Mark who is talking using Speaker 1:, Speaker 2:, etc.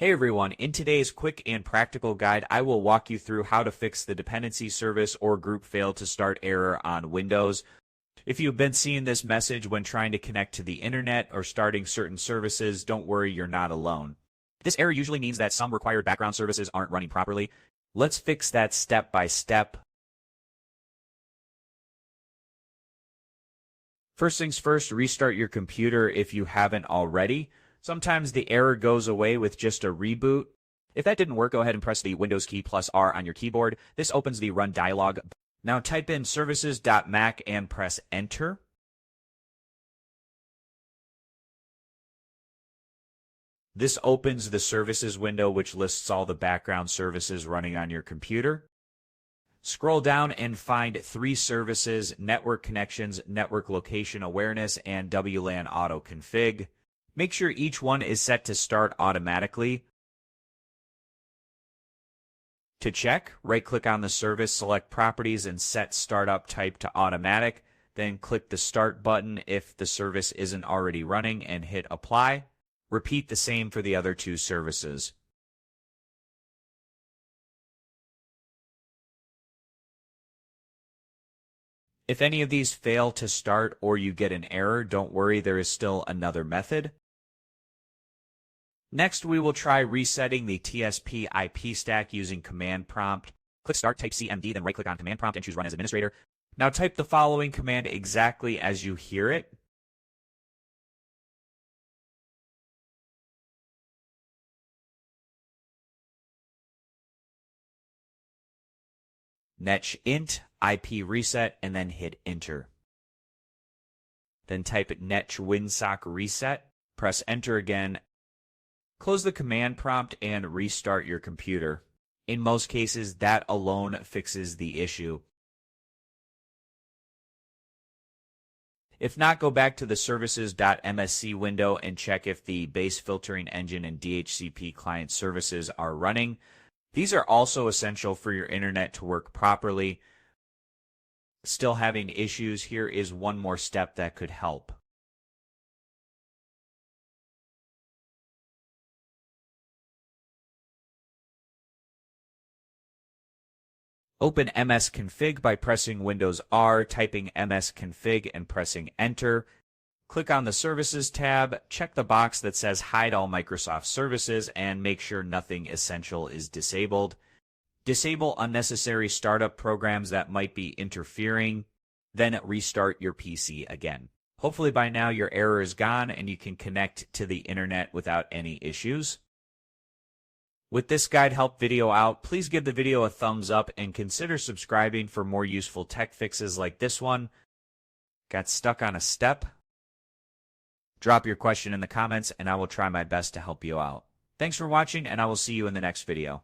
Speaker 1: Hey everyone, in today's quick and practical guide, I will walk you through how to fix the dependency service or group fail to start error on Windows. If you've been seeing this message when trying to connect to the internet or starting certain services, don't worry, you're not alone. This error usually means that some required background services aren't running properly. Let's fix that step by step. First things first, restart your computer if you haven't already. Sometimes the error goes away with just a reboot. If that didn't work, go ahead and press the Windows key plus R on your keyboard. This opens the Run dialog. Now type in services.msc and press Enter. This opens the Services window, which lists all the background services running on your computer. Scroll down and find three services: Network Connections, Network Location Awareness, and WLAN Auto Config. Make sure each one is set to start automatically. To check, right-click on the service, select Properties, and set Startup Type to Automatic. Then click the Start button if the service isn't already running and hit Apply. Repeat the same for the other two services. If any of these fail to start or you get an error, don't worry, there is still another method. Next, we will try resetting the TSP IP stack using Command Prompt. Click Start, type CMD, then right-click on Command Prompt and choose Run as Administrator. Now type the following command exactly as you hear it. netsh int IP reset and then hit Enter. Then type netsh Winsock reset, press Enter again. Close the command prompt and restart your computer. In most cases, that alone fixes the issue. If not, go back to the services.msc window and check if the base filtering engine and DHCP client services are running. These are also essential for your internet to work properly. Still having issues? Here is one more step that could help. Open msconfig by pressing Windows R, typing msconfig and pressing Enter. Click on the Services tab, check the box that says Hide all Microsoft services, and make sure nothing essential is disabled. Disable unnecessary startup programs that might be interfering, then restart your PC again. Hopefully by now your error is gone and you can connect to the internet without any issues. With this guide help video out, please give the video a thumbs up and consider subscribing for more useful tech fixes like this one. Got stuck on a step? Drop your question in the comments and I will try my best to help you out. Thanks for watching and I will see you in the next video.